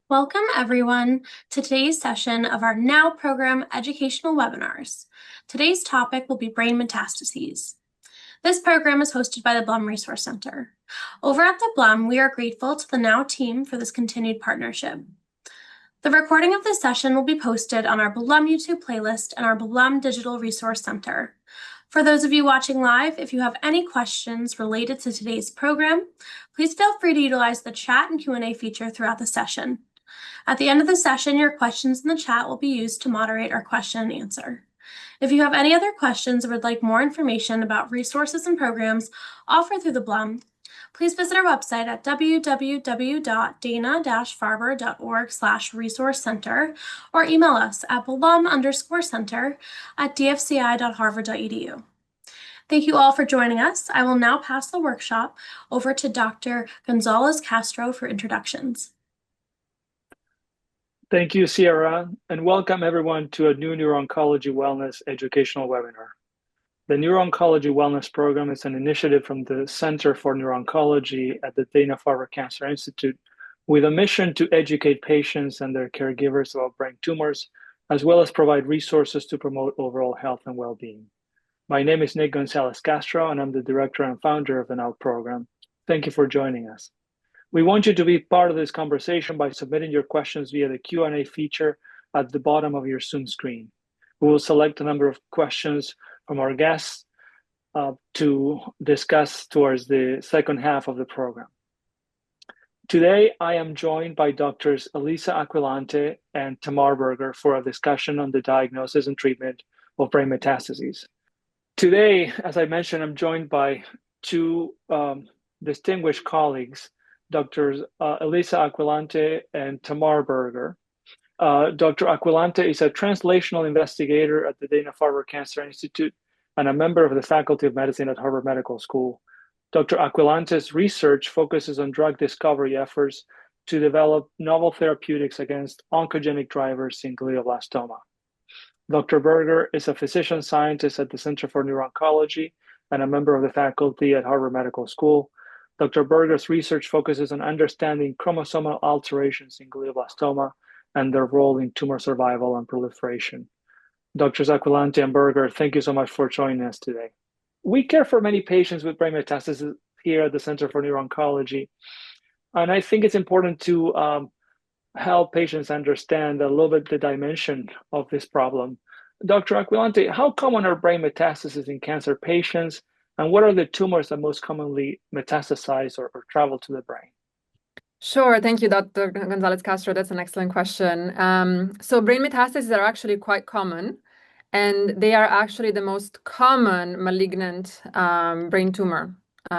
Welcome, everyone, to today's session of our Now program educational webinars. Today's topic will be brain metastases. This program is hosted by the Blum Resource Center. Over at the Blum, we are grateful to the Now team for this continued partnership. The recording of this session will be posted on our Blum YouTube playlist and our Blum Digital Resource Center. For those of you watching live, if you have any questions related to today's program, please feel free to utilize the chat and Q&A feature throughout the session. At the end of the session, your questions in the chat will be used to moderate our question and answer. If you have any other questions or would like more information about resources and programs offered through the Blum, please visit our website at www.dana-farber.org/resource center or email us at blum_center@dfci.harvard.edu. Thank you all for joining us. I will now pass the workshop over to Dr. Gonzalez Castro for introductions. Thank you, Sierra, and welcome everyone to a new Neuro-Oncology Wellness educational webinar. The Neuro-Oncology Wellness program is an initiative from the Center for Neuro-Oncology at the Dana-Farber Cancer Institute with a mission to educate patients and their caregivers about brain tumors, as well as provide resources to promote overall health and well-being. My name is Nick Gonzalez Castro, and I'm the director and founder of the NOW program. Thank you for joining us. We want you to be part of this conversation by submitting your questions via the Q&A feature at the bottom of your Zoom screen. We will select a number of questions from our guests to discuss towards the second half of the program. Today, I am joined by Doctors Elisa Aquilanti and Tamar Berger for a discussion on the diagnosis and treatment of brain metastases. Today, as I mentioned, I'm joined by two distinguished colleagues, Drs. Elisa Aquilanti and Tamar Berger. Dr. Aquilanti is a translational investigator at the Dana-Farber Cancer Institute and a member of the Faculty of Medicine at Harvard Medical School. Dr. Aquilanti's research focuses on drug discovery efforts to develop novel therapeutics against oncogenic drivers in glioblastoma. Dr. Berger is a physician scientist at the Center for Neuro-Oncology and a member of the faculty at Harvard Medical School. Dr. Berger's research focuses on understanding chromosomal alterations in glioblastoma and their role in tumor survival and proliferation. Drs. Aquilanti and Berger, thank you so much for joining us today. We care for many patients with brain metastases here at the Center for Neuro-Oncology, and I think it's important to help patients understand a little bit the dimension of this problem. Dr. Aquilanti, how common are brain metastases in cancer patients? And what are the tumors that most commonly metastasize or travel to the brain? Sure. Thank you, Dr. Gonzalez Castro. That's an excellent question. So brain metastases are actually quite common, and they are actually the most common malignant brain tumor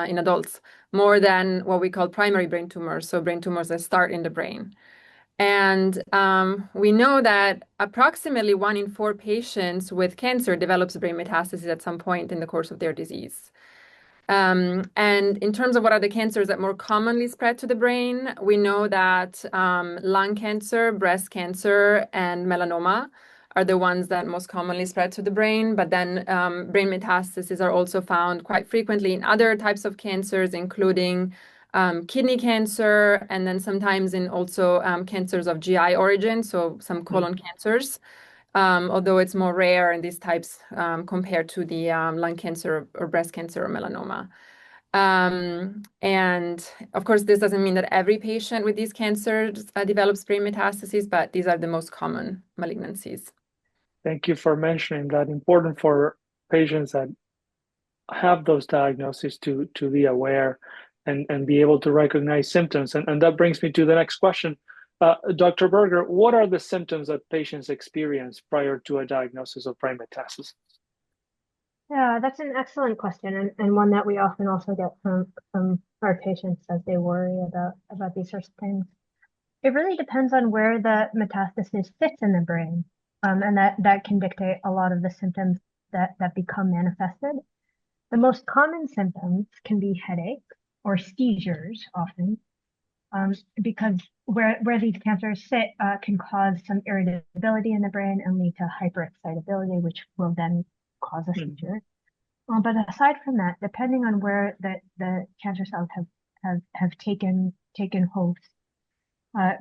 in adults, more than what we call primary brain tumors, so brain tumors that start in the brain. And we know that approximately 1 in 4 patients with cancer develops brain metastases at some point in the course of their disease. And in terms of what are the cancers that more commonly spread to the brain, we know that lung cancer, breast cancer, and melanoma are the ones that most commonly spread to the brain. But then brain metastases are also found quite frequently in other types of cancers, including kidney cancer, and then sometimes in also cancers of GI origin, so some colon cancers, although it's more rare in these types compared to the lung cancer or breast cancer or melanoma. And of course, this doesn't mean that every patient with these cancers develops brain metastases, but these are the most common malignancies. Thank you for mentioning that. Important for patients that have those diagnoses to be aware and be able to recognize symptoms. And that brings me to the next question. Dr. Berger, what are the symptoms that patients experience prior to a diagnosis of brain metastasis? Yeah, that's an excellent question, and one that we often also get from our patients as they worry about these sorts of things. It really depends on where the metastasis sits in the brain, and that can dictate a lot of the symptoms that become manifested. The most common symptoms can be headache or seizures often, because where these cancers sit can cause some irritability in the brain and lead to hyperexcitability, which will then cause a seizure. But aside from that, depending on where the cancer cells have taken host,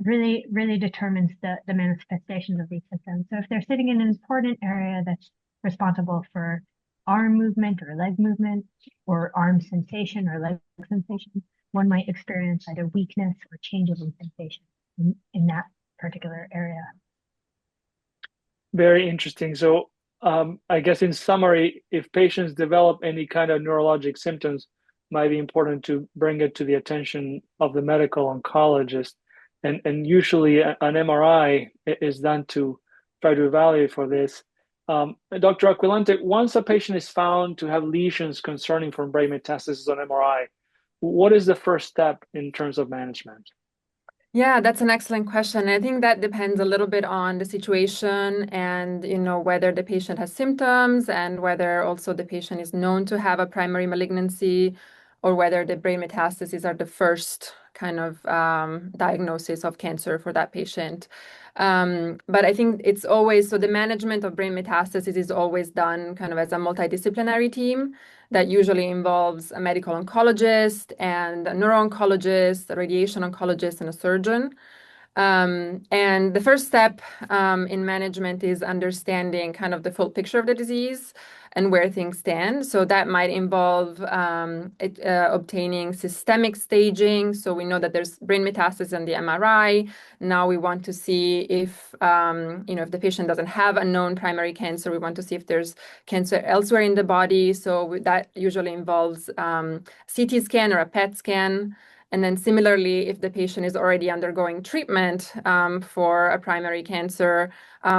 really determines the manifestations of these symptoms. So if they're sitting in an important area that's responsible for arm movement or leg movement or arm sensation or leg sensation, one might experience either weakness or changes in sensation in that particular area. Very interesting. So I guess in summary, if patients develop any kind of neurologic symptoms, might be important to bring it to the attention of the medical oncologist. And usually an MRI is done to try to evaluate for this. Dr. Aquilanti, once a patient is found to have lesions concerning from brain metastasis on MRI, what is the first step in terms of management? Yeah, that's an excellent question. I think that depends a little bit on the situation and, whether the patient has symptoms and whether also the patient is known to have a primary malignancy or whether the brain metastases are the first kind of diagnosis of cancer for that patient. But I think it's always, so the management of brain metastases is always done kind of as a multidisciplinary team that usually involves a medical oncologist and a neuro-oncologist, a radiation oncologist, and a surgeon. And the first step in management is understanding kind of the full picture of the disease and where things stand. So that might involve obtaining systemic staging. So we know that there's brain metastasis on the MRI. Now we want to see if, if the patient doesn't have a known primary cancer, we want to see if there's cancer elsewhere in the body. So that usually involves CT scan or a PET scan. And then similarly, if the patient is already undergoing treatment for a primary cancer,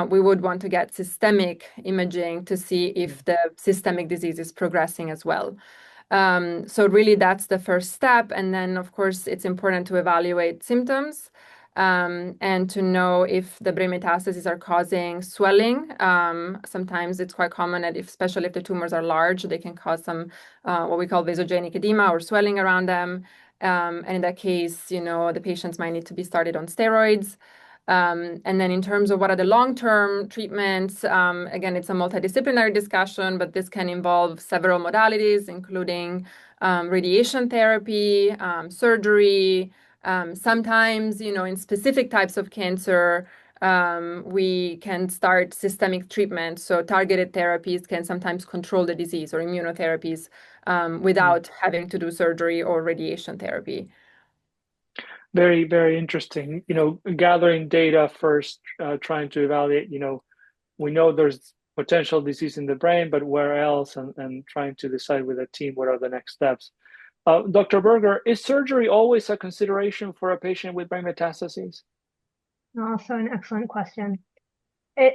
we would want to get systemic imaging to see if the systemic disease is progressing as well. So really, that's the first step. And then, of course, it's important to evaluate symptoms and to know if the brain metastases are causing swelling. Sometimes it's quite common that especially if the tumors are large, they can cause some what we call vasogenic edema or swelling around them. And in that case, the patients might need to be started on steroids. And then in terms of what are the long-term treatments, again, it's a multidisciplinary discussion, but this can involve several modalities, including radiation therapy, surgery. Sometimes, in specific types of cancer, we can start systemic treatment. So targeted therapies can sometimes control the disease or immunotherapies without having to do surgery or radiation therapy. Very, very interesting. Gathering data first, trying to evaluate, we know there's potential disease in the brain, but where else? And trying to decide with a team what are the next steps. Dr. Berger, is surgery always a consideration for a patient with brain metastases? Also an excellent question. It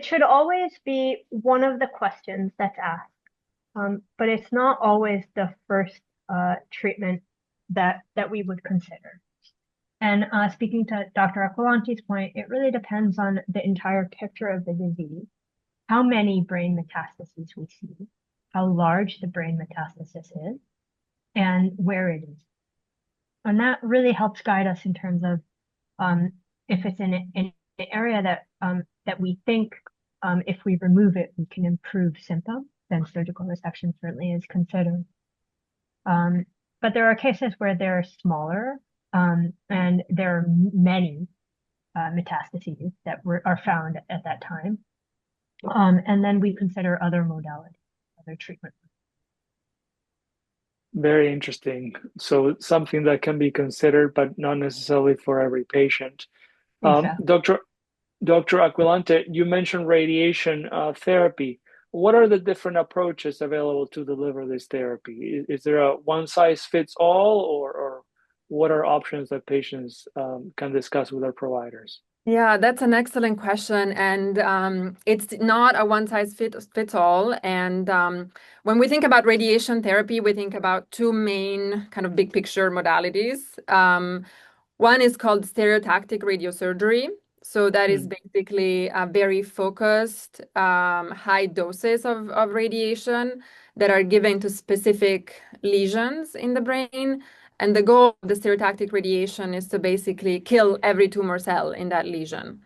should always be one of the questions that's asked, but it's not always the first treatment that we would consider. And speaking to Dr. Aquilanti's point, it really depends on the entire picture of the disease, how many brain metastases we see, how large the brain metastasis is, and where it is. And that really helps guide us in terms of if it's in an area that we think if we remove it, we can improve symptoms, then surgical resection certainly is considered. But there are cases where they're smaller and there are many metastases that are found at that time. And then we consider other modalities, other treatment. Very interesting. So something that can be considered, but not necessarily for every patient. Exactly. Dr. Aquilanti, you mentioned radiation therapy. What are the different approaches available to deliver this therapy? Is there a one size fits all, or what are options that patients can discuss with their providers? Yeah, that's an excellent question. And it's not a one size fits all. And when we think about radiation therapy, we think about two main kind of big picture modalities. One is called stereotactic radiosurgery. So that is basically a very focused, high doses of radiation that are given to specific lesions in the brain. And the goal of the stereotactic radiation is to basically kill every tumor cell in that lesion.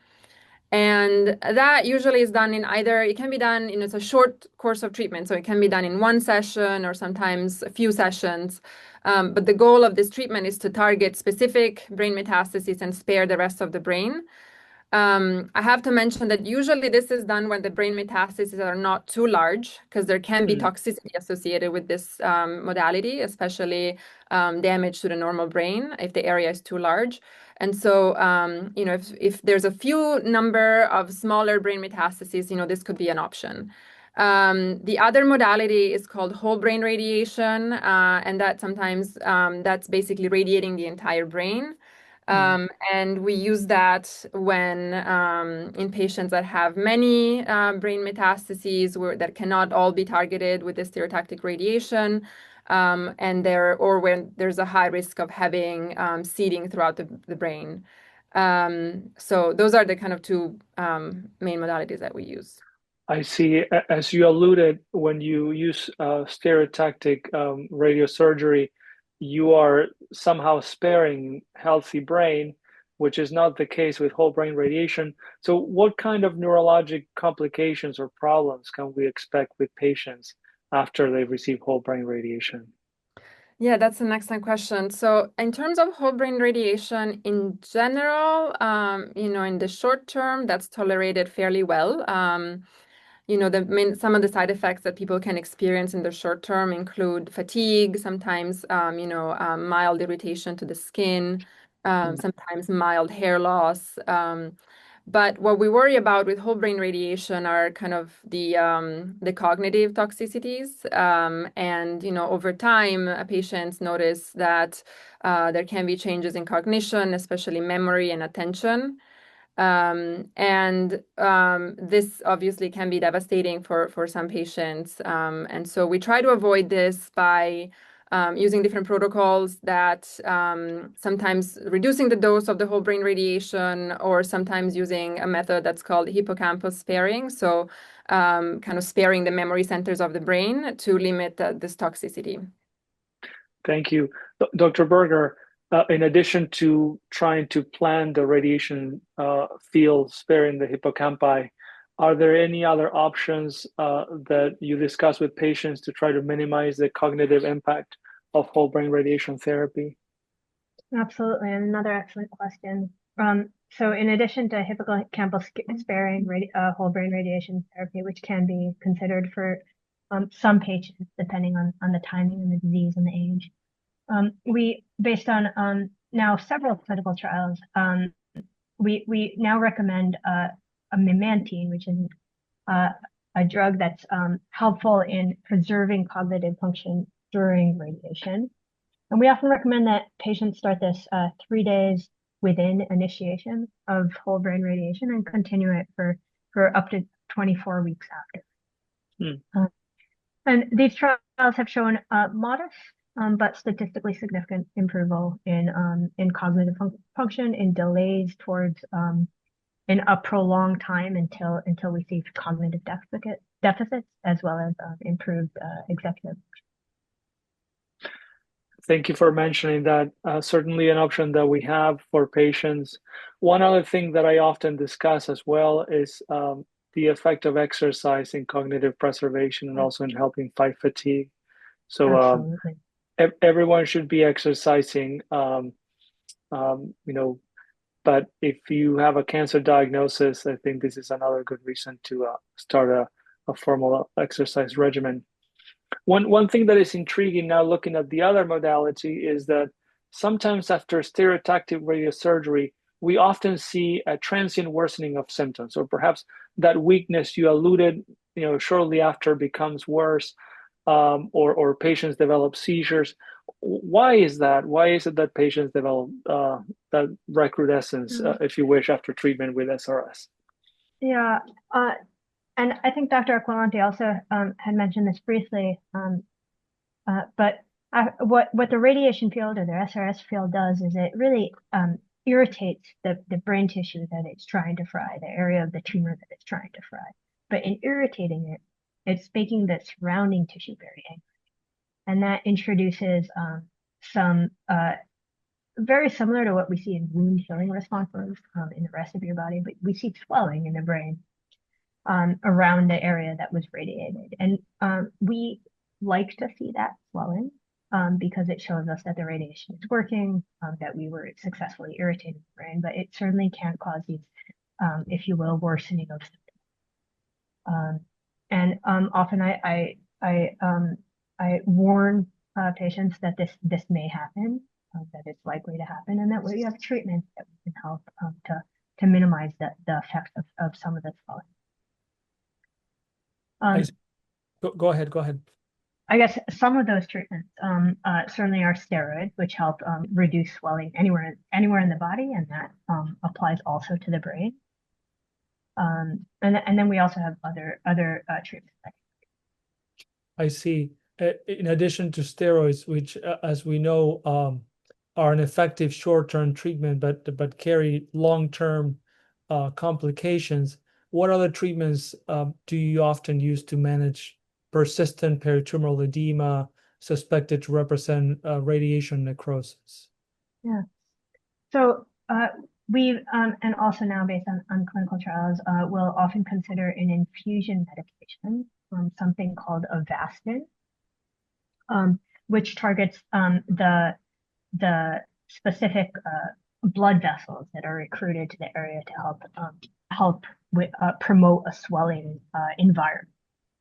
And that usually is done in either, it can be done in, it's a short course of treatment. So it can be done in one session or sometimes a few sessions. But the goal of this treatment is to target specific brain metastases and spare the rest of the brain. I have to mention that usually this is done when the brain metastases are not too large, because there can be toxicity associated with this modality, especially damage to the normal brain if the area is too large. And so, if there's a few number of smaller brain metastases, this could be an option. The other modality is called whole brain radiation, and that sometimes that's basically radiating the entire brain. And we use that when in patients that have many brain metastases that cannot all be targeted with the stereotactic radiation, or when there's a high risk of having seeding throughout the brain. So those are the kind of two main modalities that we use. I see. As you alluded, when you use stereotactic radiosurgery, you are somehow sparing healthy brain, which is not the case with whole brain radiation. So, what kind of neurologic complications or problems can we expect with patients after they receive whole brain radiation? Yeah, that's an excellent question. So in terms of whole brain radiation in general, in the short term, that's tolerated fairly well. Some of the side effects that people can experience in the short term include fatigue, sometimes, mild irritation to the skin, sometimes mild hair loss. But what we worry about with whole brain radiation are kind of the cognitive toxicities. And over time, patients notice that there can be changes in cognition, especially memory and attention. This obviously can be devastating for some patients. And so we try to avoid this by using different protocols that sometimes reducing the dose of the whole brain radiation, or sometimes using a method that's called hippocampus sparing. So kind of sparing the memory centers of the brain to limit this toxicity. Thank you. Dr. Berger, in addition to trying to plan the radiation field sparing the hippocampi, are there any other options that you discuss with patients to try to minimize the cognitive impact of whole brain radiation therapy? Absolutely, and another excellent question. So in addition to hippocampal sparing whole brain radiation therapy, which can be considered for some patients, depending on the timing and the disease and the age, we, based on now several clinical trials, we now recommend a memantine, which is a drug that's helpful in preserving cognitive function during radiation. And we often recommend that patients start this 3 days within initiation of whole brain radiation and continue it for up to 24 weeks after. And these trials have shown modest but statistically significant improvement in cognitive function, in delays towards in a prolonged time until we see cognitive deficits, as well as improved executive. Thank you for mentioning that. Certainly an option that we have for patients. One other thing that I often discuss as well is the effect of exercise in cognitive preservation and also in helping fight fatigue. So everyone should be exercising, but if you have a cancer diagnosis, I think this is another good reason to start a formal exercise regimen. One thing that is intriguing now looking at the other modality is that sometimes after stereotactic radiosurgery, we often see a transient worsening of symptoms, or perhaps that weakness you alluded, shortly after becomes worse, or patients develop seizures. Why is that? Why is it that patients develop that recrudescence, if you wish, after treatment with SRS? Yeah. And I think Dr. Aquilanti also had mentioned this briefly, but what the radiation field or the SRS field does is it really irritates the brain tissue that it's trying to fry, the area of the tumor that it's trying to fry. But in irritating it, it's making the surrounding tissue very angry, and that introduces some very similar to what we see in wound healing responses in the rest of your body, but we see swelling in the brain around the area that was radiated. And we like to see that swelling because it shows us that the radiation is working, that we were successfully irritating the brain, but it certainly can't cause these, if you will, worsening of symptoms. And often I warn patients that this may happen, that it's likely to happen, and that we have treatments that we can help to minimize the effects of some of this swelling. Go ahead. I guess some of those treatments certainly are steroids, which help reduce swelling anywhere in the body, and that applies also to the brain. And then we also have other treatments. I see. In addition to steroids, which, as we know, are an effective short-term treatment, but carry long-term complications, what other treatments do you often use to manage persistent peritumoral edema suspected to represent radiation necrosis? Yeah. So we and also now based on clinical trials, will often consider an infusion medication, something called Avastin, which targets the specific blood vessels that are recruited to the area to help with promote a swelling environment.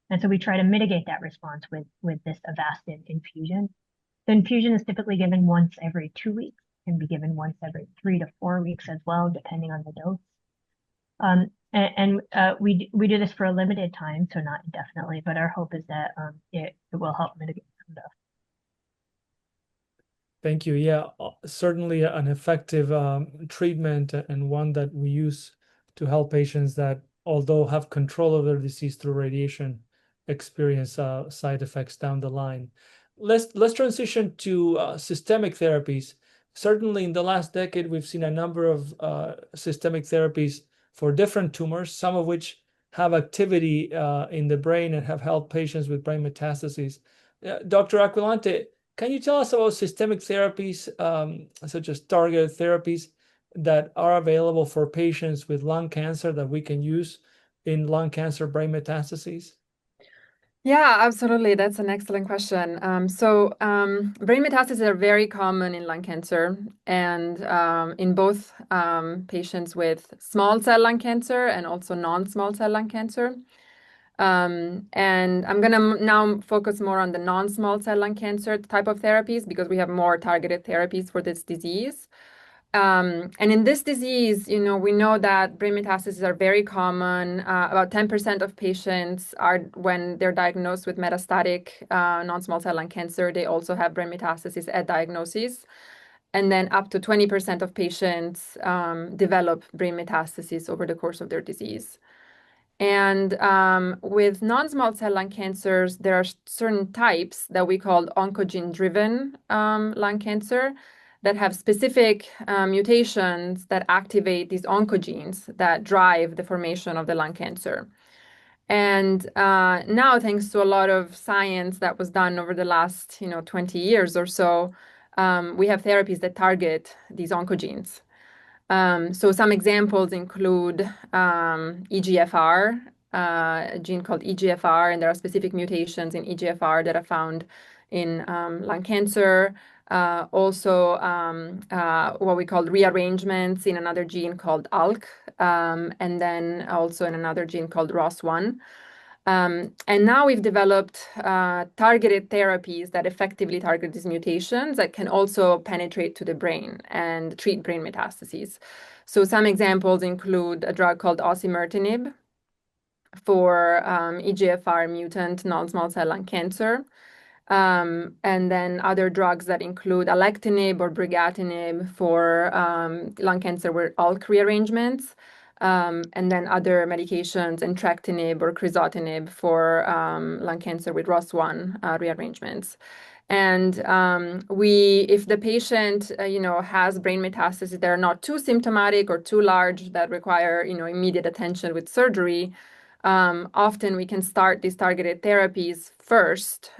And so we try to mitigate that response with this Avastin infusion. The infusion is typically given once every 2 weeks, can be given once every 3 to 4 weeks as well, depending on the dose. We do this for a limited time, so not indefinitely, but our hope is that it will help mitigate some of the. Thank you. Yeah, certainly an effective treatment, and one that we use to help patients that, although have control of their disease through radiation, experience side effects down the line. Let's transition to systemic therapies. Certainly in the last decade, we've seen a number of systemic therapies for different tumors, some of which have activity in the brain and have helped patients with brain metastases. Dr. Aquilanti, can you tell us about systemic therapies, such as targeted therapies that are available for patients with lung cancer that we can use in lung cancer brain metastases? Yeah, absolutely. That's an excellent question. Brain metastases are very common in lung cancer, and in both patients with small cell lung cancer and also non-small cell lung cancer. And I'm going to now focus more on the non-small cell lung cancer type of therapies because we have more targeted therapies for this disease. And in this disease, we know that brain metastases are very common. About 10% of patients are, when they're diagnosed with metastatic non-small cell lung cancer, they also have brain metastases at diagnosis. And then up to 20% of patients develop brain metastases over the course of their disease. And with non-small cell lung cancers, there are certain types that we call oncogene-driven lung cancer that have specific mutations that activate these oncogenes that drive the formation of the lung cancer. And now, thanks to a lot of science that was done over the last 20 years or so, we have therapies that target these oncogenes. So some examples include EGFR, a gene called EGFR, and there are specific mutations in EGFR that are found in lung cancer. Also, what we call rearrangements in another gene called ALK, and then also in another gene called ROS1. And now we've developed targeted therapies that effectively target these mutations that can also penetrate to the brain and treat brain metastases. So some examples include a drug called osimertinib for EGFR mutant non-small cell lung cancer. And then other drugs that include alectinib or brigatinib for lung cancer with ALK rearrangements. And then other medications, entrectinib or crizotinib for lung cancer with ROS1 rearrangements. And if the patient, has brain metastases that are not too symptomatic or too large that require, immediate attention with surgery, often we can start these targeted therapies first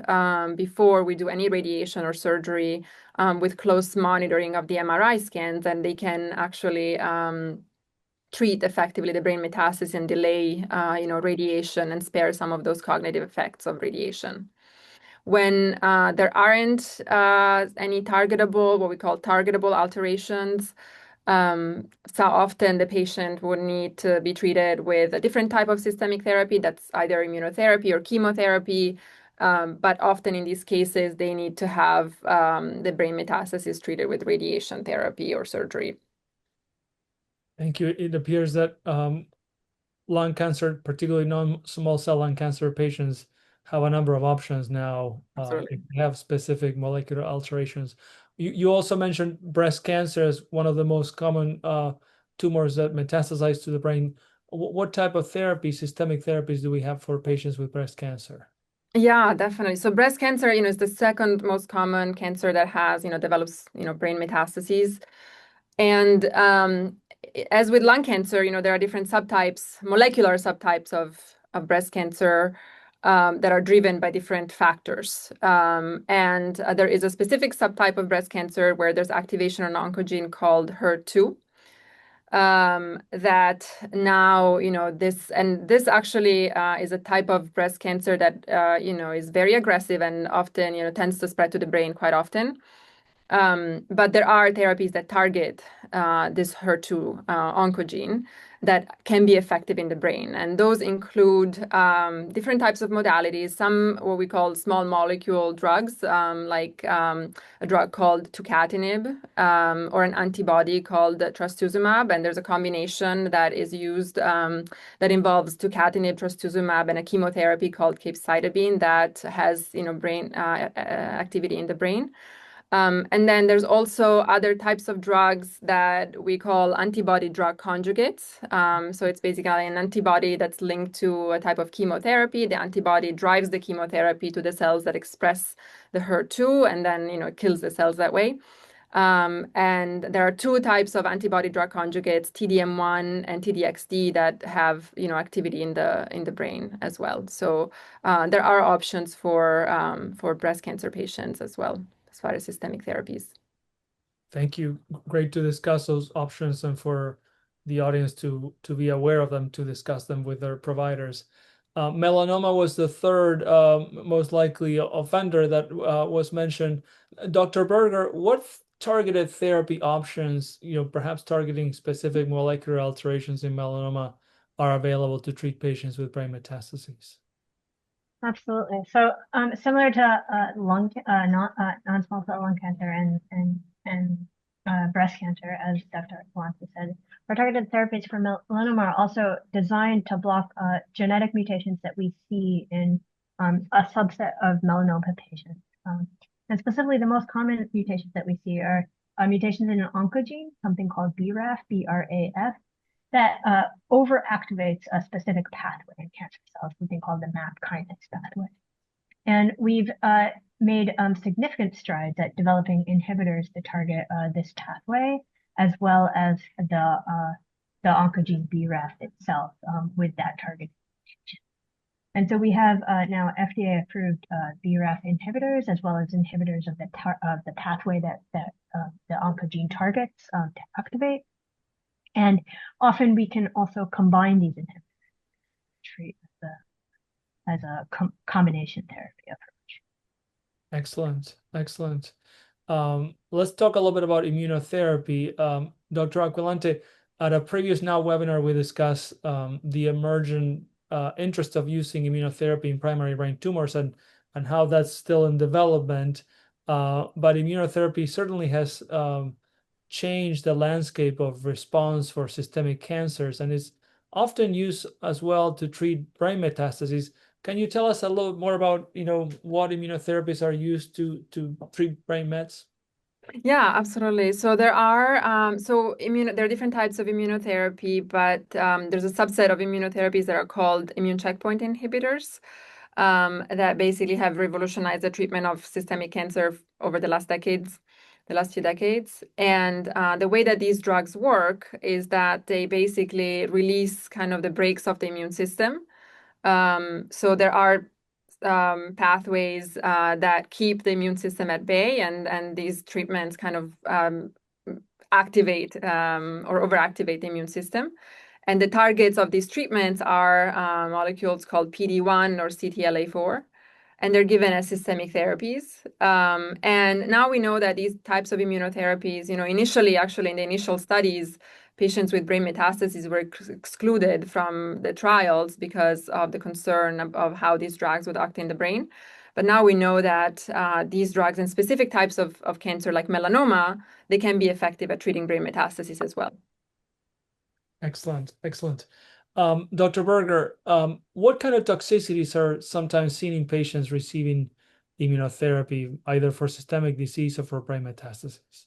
before we do any radiation or surgery with close monitoring of the MRI scans, and they can actually treat effectively the brain metastasis and delay, radiation and spare some of those cognitive effects of radiation. When there aren't any targetable, what we call targetable alterations, so often the patient would need to be treated with a different type of systemic therapy that's either immunotherapy or chemotherapy. But often in these cases, they need to have the brain metastasis treated with radiation therapy or surgery. Thank you. It appears that lung cancer, particularly non-small cell lung cancer patients, have a number of options now if they have specific molecular alterations. You also mentioned breast cancer as one of the most common tumors that metastasize to the brain. What type of therapy, systemic therapies, do we have for patients with breast cancer? Yeah, definitely. So breast cancer, is the second most common cancer that has, develops, brain metastases. And as with lung cancer, there are different subtypes, molecular subtypes of breast cancer that are driven by different factors. And there is a specific subtype of breast cancer where there's activation of an oncogene called HER2. That now, this actually is a type of breast cancer that, is very aggressive and often, tends to spread to the brain quite often. But there are therapies that target this HER2 oncogene that can be effective in the brain. And those include different types of modalities, some what we call small molecule drugs, like a drug called tucatinib, or an antibody called trastuzumab. And there's a combination that is used that involves tucatinib, trastuzumab, and a chemotherapy called capecitabine that has, brain activity in the brain. And then there's also other types of drugs that we call antibody drug conjugates. So it's basically an antibody that's linked to a type of chemotherapy. The antibody drives the chemotherapy to the cells that express the HER2, and then, it kills the cells that way. And there are two types of antibody drug conjugates, TDM1 and TDXD, that have, activity in the brain as well. So there are options for breast cancer patients as well, as far as systemic therapies. Thank you. Great to discuss those options and for the audience to be aware of them, to discuss them with their providers. Melanoma was the third most likely offender that was mentioned. Dr. Berger, what targeted therapy options, perhaps targeting specific molecular alterations in melanoma, are available to treat patients with brain metastases? Absolutely. So similar to non-small cell lung cancer and breast cancer, as Dr. Aquilanti said, our targeted therapies for melanoma are also designed to block genetic mutations that we see in a subset of melanoma patients. And specifically, the most common mutations that we see are mutations in an oncogene, something called BRAF, BRAF, that overactivates a specific pathway in cancer cells, something called the MAP kinase pathway. And we've made significant strides at developing inhibitors to target this pathway, as well as the oncogene BRAF itself with that target. And so we have now FDA-approved BRAF inhibitors, as well as inhibitors of the pathway that the oncogene targets to activate. And often we can also combine these inhibitors to treat as a combination therapy approach. Excellent, excellent. Let's talk a little bit about immunotherapy. Dr. Aquilanti, at a previous Now webinar, we discussed the emergent interest of using immunotherapy in primary brain tumors and how that's still in development. But immunotherapy certainly has changed the landscape of response for systemic cancers, and is often used as well to treat brain metastases. Can you tell us a little more about, what immunotherapies are used to treat brain mets? Yeah, absolutely. So there are there are different types of immunotherapy, but there's a subset of immunotherapies that are called immune checkpoint inhibitors that basically have revolutionized the treatment of systemic cancer over the last few decades. And the way that these drugs work is that they basically release kind of the brakes of the immune system So there are pathways that keep the immune system at bay, and these treatments kind of activate or overactivate the immune system. And the targets of these treatments are molecules called PD-1 or CTLA-4, and they're given as systemic therapies. And now we know that these types of immunotherapies, initially, actually in the initial studies, patients with brain metastases were excluded from the trials because of the concern of how these drugs would act in the brain. But now we know that these drugs in specific types of cancer like melanoma, they can be effective at treating brain metastases as well. Excellent, excellent. Dr. Berger, what kind of toxicities are sometimes seen in patients receiving immunotherapy, either for systemic disease or for brain metastases?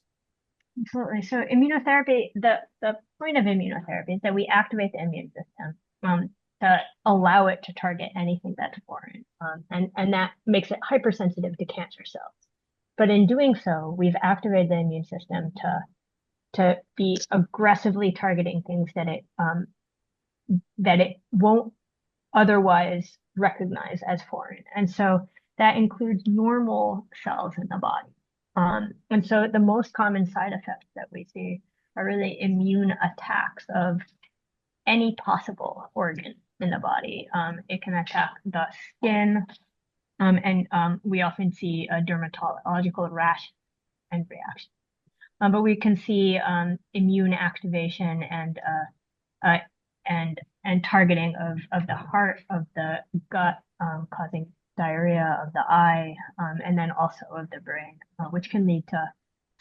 Absolutely. So immunotherapy, the point of immunotherapy is that we activate the immune system to allow it to target anything that's foreign. And that makes it hypersensitive to cancer cells. But in doing so, we've activated the immune system to be aggressively targeting things that it won't otherwise recognize as foreign. And so that includes normal cells in the body. And so the most common side effects that we see are really immune attacks of any possible organ in the body. It can attack the skin, and we often see a dermatological rash and reaction. But we can see immune activation and targeting of the heart, of the gut, causing diarrhea of the eye, and then also of the brain, which can lead to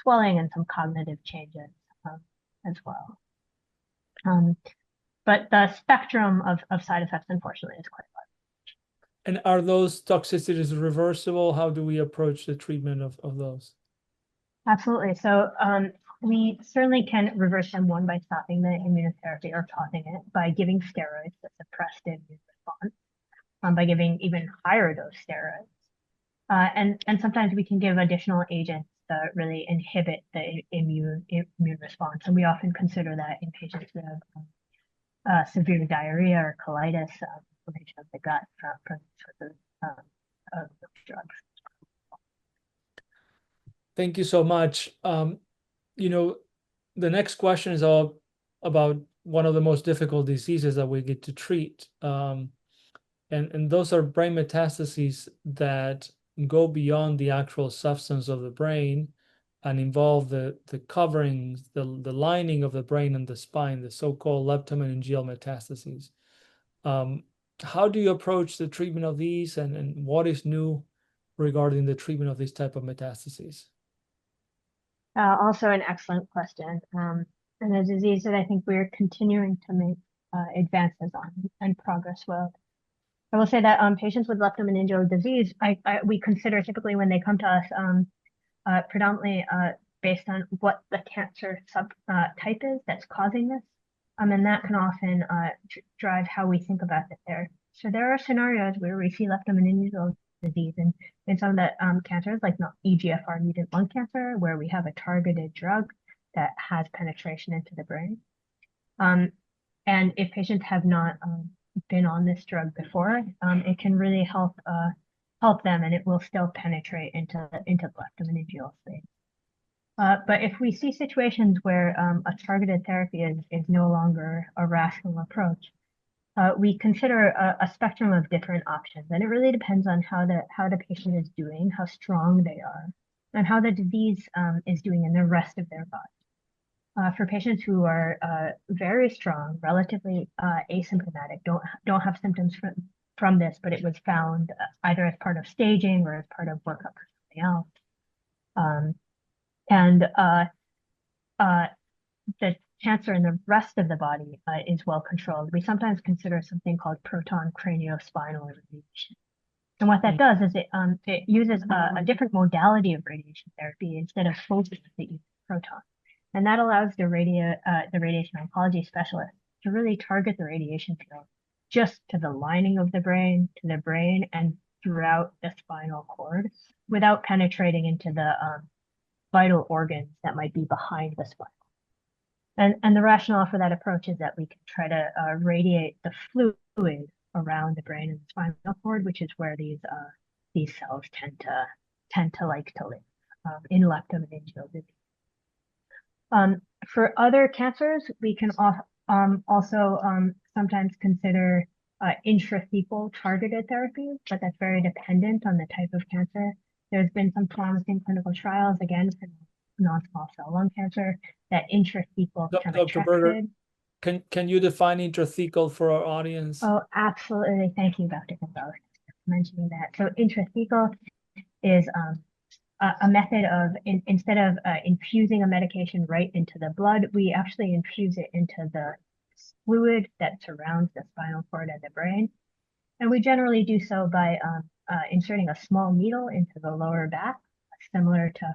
swelling and some cognitive changes as well. But the spectrum of side effects, unfortunately, is quite large. And are those toxicities reversible? How do we approach the treatment of those? Absolutely. So we certainly can reverse them, one, by stopping the immunotherapy or pausing it, by giving steroids to suppress the immune response, by giving even higher dose steroids. And sometimes we can give additional agents that really inhibit the immune response. And we often consider that in patients who have severe diarrhea or colitis, inflammation of the gut from sorts of drugs. Thank you so much. The next question is all about one of the most difficult diseases that we get to treat. And those are brain metastases that go beyond the actual substance of the brain and involve the coverings, the lining of the brain and the spine, the so-called leptomeningeal metastases. How do you approach the treatment of these, and what is new regarding the treatment of this type of metastases? Also an excellent question, and a disease that I think we're continuing to make advances on and progress with. I will say that patients with leptomeningeal disease, we consider typically when they come to us predominantly based on what the cancer subtype is that's causing this, and that can often drive how we think about the therapy. So there are scenarios where we see leptomeningeal disease in some of the cancers, like EGFR mutant lung cancer, where we have a targeted drug that has penetration into the brain. And if patients have not been on this drug before, it can really help them, and it will still penetrate into the leptomeningeal space. But if we see situations where a targeted therapy is no longer a rational approach, we consider a spectrum of different options, and it really depends on how the patient is doing, how strong they are, and how the disease is doing in the rest of their body. For patients who are very strong, relatively asymptomatic, don't have symptoms from this, but it was found either as part of staging or as part of workup for something else, the cancer in the rest of the body is well controlled. We sometimes consider something called proton craniospinal radiation. And what that does is it uses a different modality of radiation therapy instead of photons that use proton. And that allows the radiation oncology specialist to really target the radiation field just to the lining of the brain, to the brain, and throughout the spinal cord without penetrating into the vital organs that might be behind the spine. And the rationale for that approach is that we can try to radiate the fluid around the brain and the spinal cord, which is where these cells tend to like to live in leptomeningeal disease. For other cancers, we can also sometimes consider intrathecal targeted therapies, but that's very dependent on the type of cancer. There's been some promising clinical trials, again, for non-small cell lung cancer, that intrathecal Dr. Berger, can you define intrathecal for our audience? Oh, absolutely. Thank you, Dr. Gonzalez, for mentioning that. So intrathecal is a method of, instead of infusing a medication right into the blood, we actually infuse it into the fluid that surrounds the spinal cord and the brain. And we generally do so by inserting a small needle into the lower back, similar to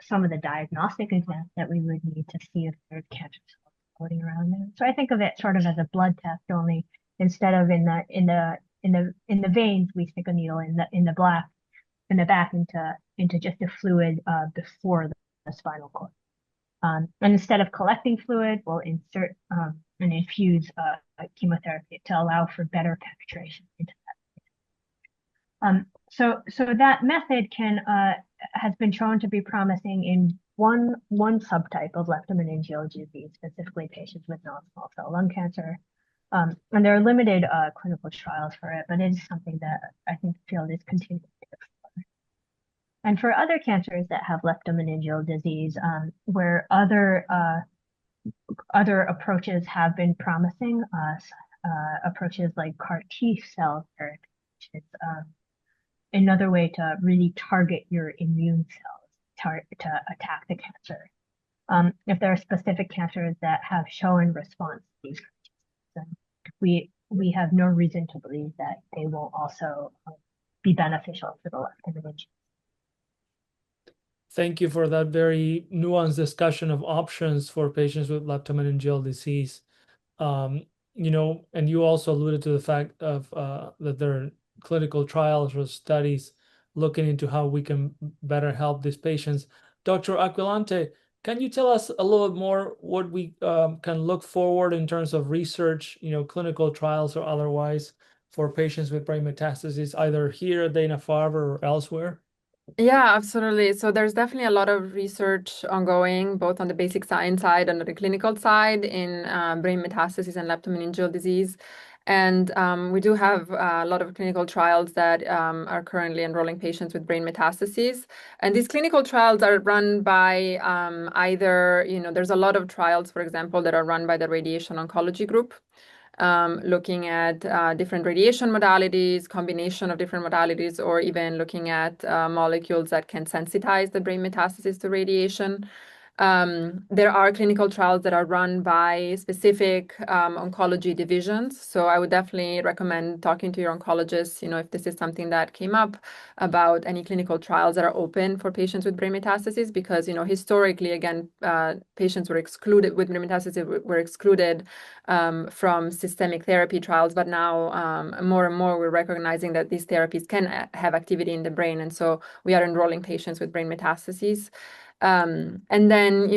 some of the diagnostic exams that we would need to see if there's cancer cells floating around there. So I think of it sort of as a blood test, only instead of in the veins, we stick a needle in the back into just a fluid before the spinal cord. And instead of collecting fluid, we'll insert and infuse chemotherapy to allow for better penetration into that. So that method has been shown to be promising in one subtype of leptomeningeal disease, specifically patients with non-small cell lung cancer. And there are limited clinical trials for it, but it is something that I think the field is continuing to explore. And for other cancers that have leptomeningeal disease, where other approaches have been promising, approaches like CAR T cell therapy, which is another way to really target your immune cells to attack the cancer. If there are specific cancers that have shown response to these CAR T, we have no reason to believe that they will also be beneficial for the leptomeningeal. Thank you for that very nuanced discussion of options for patients with leptomeningeal disease. And you also alluded to the fact of that there are clinical trials or studies looking into how we can better help these patients. Dr. Aquilanti, can you tell us a little bit more what we can look forward in terms of research, clinical trials or otherwise, for patients with brain metastases, either here at Dana-Farber or elsewhere? Yeah, absolutely. So there's definitely a lot of research ongoing, both on the basic science side and on the clinical side in brain metastases and leptomeningeal disease. And we do have a lot of clinical trials that are currently enrolling patients with brain metastases. And these clinical trials are run by either, there's a lot of trials, for example, that are run by the radiation oncology group. Looking at different radiation modalities, combination of different modalities, or even looking at molecules that can sensitize the brain metastases to radiation. There are clinical trials that are run by specific oncology divisions. So I would definitely recommend talking to your oncologist, if this is something that came up, about any clinical trials that are open for patients with brain metastases, because, historically, again, patients were excluded with brain metastases were excluded from systemic therapy trials. But now more and more we're recognizing that these therapies can have activity in the brain. And so we are enrolling patients with brain metastases. And then,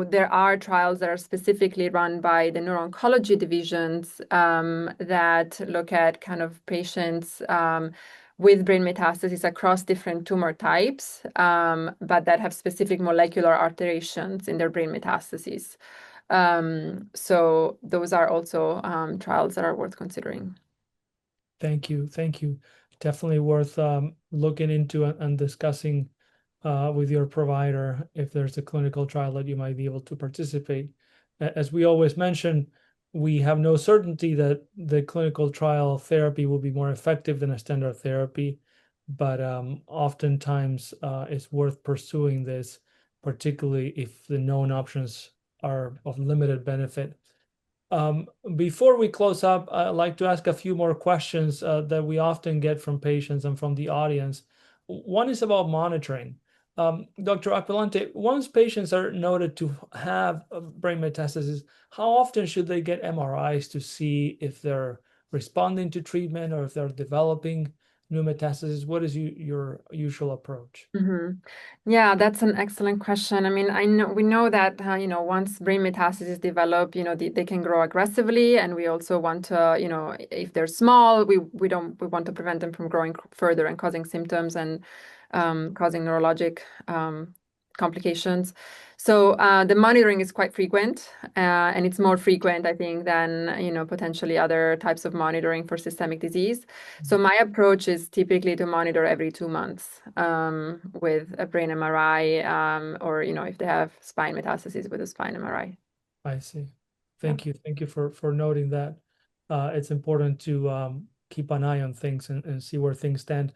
there are trials that are specifically run by the neuro-oncology divisions that look at kind of patients with brain metastases across different tumor types, but that have specific molecular alterations in their brain metastases. So those are also trials that are worth considering. Thank you. Definitely worth looking into and discussing with your provider if there's a clinical trial that you might be able to participate. As we always mention, we have no certainty that the clinical trial therapy will be more effective than a standard therapy, but oftentimes it's worth pursuing this, particularly if the known options are of limited benefit. Before we close up, I'd like to ask a few more questions that we often get from patients and from the audience. One is about monitoring. Dr. Aquilanti, once patients are noted to have brain metastases, how often should they get MRIs to see if they're responding to treatment or if they're developing new metastases? What is your usual approach? Yeah, that's an excellent question. I mean, we know that once brain metastases develop, they can grow aggressively, and we also want to, if they're small, we want to prevent them from growing further and causing symptoms and causing neurologic complications. So the monitoring is quite frequent, and it's more frequent, I think, than potentially other types of monitoring for systemic disease. So my approach is typically to monitor every 2 months with a brain MRI, or if they have spine metastases, with a spine MRI. I see. Thank you for noting that. It's important to keep an eye on things and see where things stand.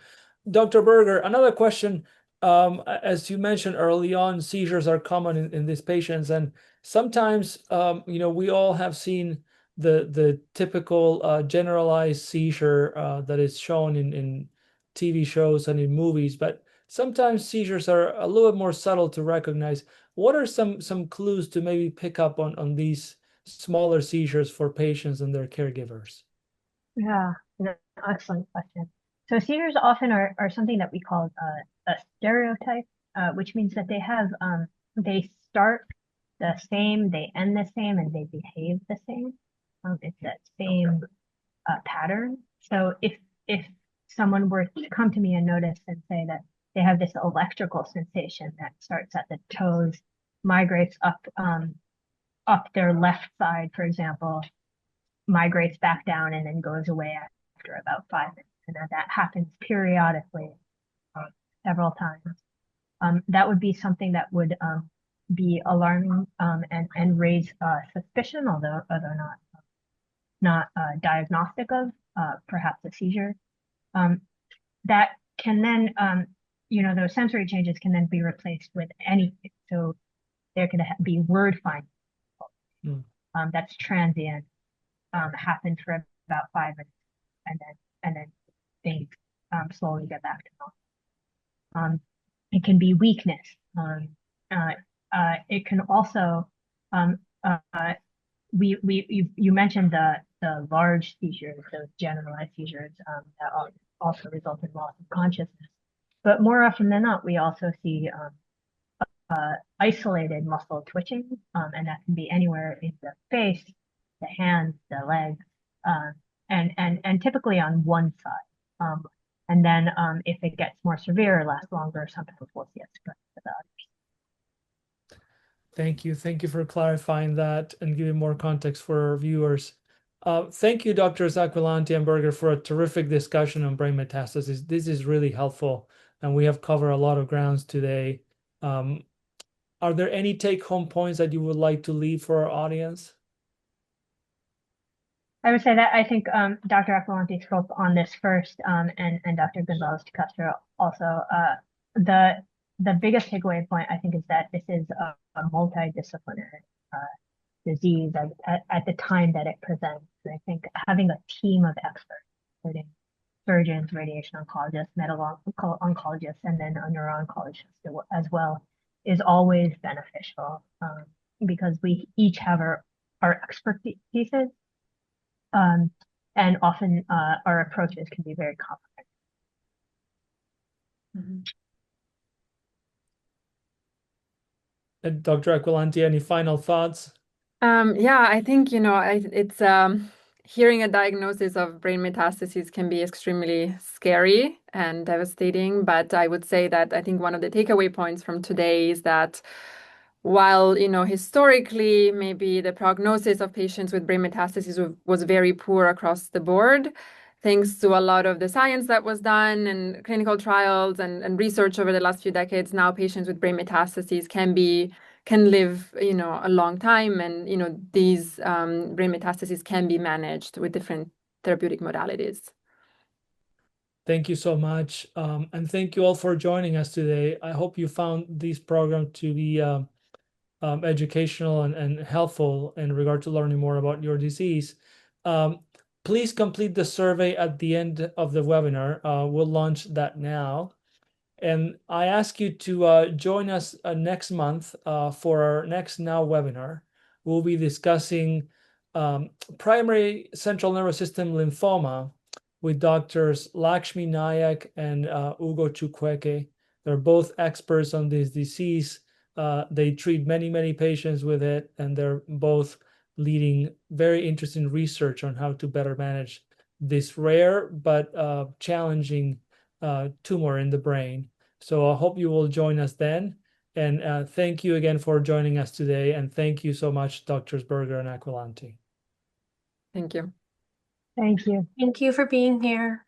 Dr. Berger, another question. As you mentioned early on, seizures are common in these patients, and sometimes we all have seen the typical generalized seizure that is shown in TV shows and in movies, but sometimes seizures are a little bit more subtle to recognize. What are some clues to maybe pick up on these smaller seizures for patients and their caregivers? Yeah, excellent question. So seizures often are something that we call a stereotype, which means that they start the same, they end the same, and they behave the same. It's that same pattern. So if someone were to come to me and notice and say that they have this electrical sensation that starts at the toes, migrates up their left side, for example, migrates back down, and then goes away after about 5 minutes. And that happens periodically, several times. That would be something that would be alarming and raise suspicion, although not diagnostic of perhaps a seizure. That can then, those sensory changes can then be replaced with anything. So there can be word finding. That's transient, happens for about 5 minutes, and then things slowly get back to normal. It can be weakness. It can also, you mentioned the large seizures, those generalized seizures that also result in loss of consciousness. But more often than not, we also see isolated muscle twitching, and that can be anywhere in the face, the hands, the legs, and typically on one side. And then if it gets more severe or lasts longer, sometimes we'll see it spread to the others. Thank you for clarifying that and giving more context for our viewers. Thank you, Drs. Aquilanti and Berger, for a terrific discussion on brain metastases. This is really helpful, and we have covered a lot of grounds today. Are there any take-home points that you would like to leave for our audience? I would say that I think Dr. Aquilanti spoke on this first, and Dr. Gonzalez de Castro also. The biggest takeaway point, I think, is that this is a multidisciplinary disease at the time that it presents. I think having a team of experts, including surgeons, radiation oncologists, medical oncologists, and then a neuro-oncologist as well, is always beneficial, because we each have our expertises, and often our approaches can be very complementary. Dr. Aquilanti, any final thoughts? Yeah, I think, it's hearing a diagnosis of brain metastases can be extremely scary and devastating. But I would say that I think one of the takeaway points from today is that while, historically, maybe the prognosis of patients with brain metastases was very poor across the board, thanks to a lot of the science that was done and clinical trials and research over the last few decades, now patients with brain metastases can live, a long time, and these brain metastases can be managed with different therapeutic modalities. Thank you so much, and thank you all for joining us today. I hope you found this program to be educational and helpful in regard to learning more about your disease. Please complete the survey at the end of the webinar. We'll launch that now. And I ask you to join us next month for our next Now webinar. We'll be discussing primary central nervous system lymphoma with doctors Lakshmi Nayak and Ugo Chukwueke. They're both experts on this disease. They treat many, many patients with it, and they're both leading very interesting research on how to better manage this rare but challenging tumor in the brain. So I hope you will join us then. And thank you again for joining us today. And thank you so much, Drs. Berger and Aquilanti. Thank you. Thank you. Thank you for being here.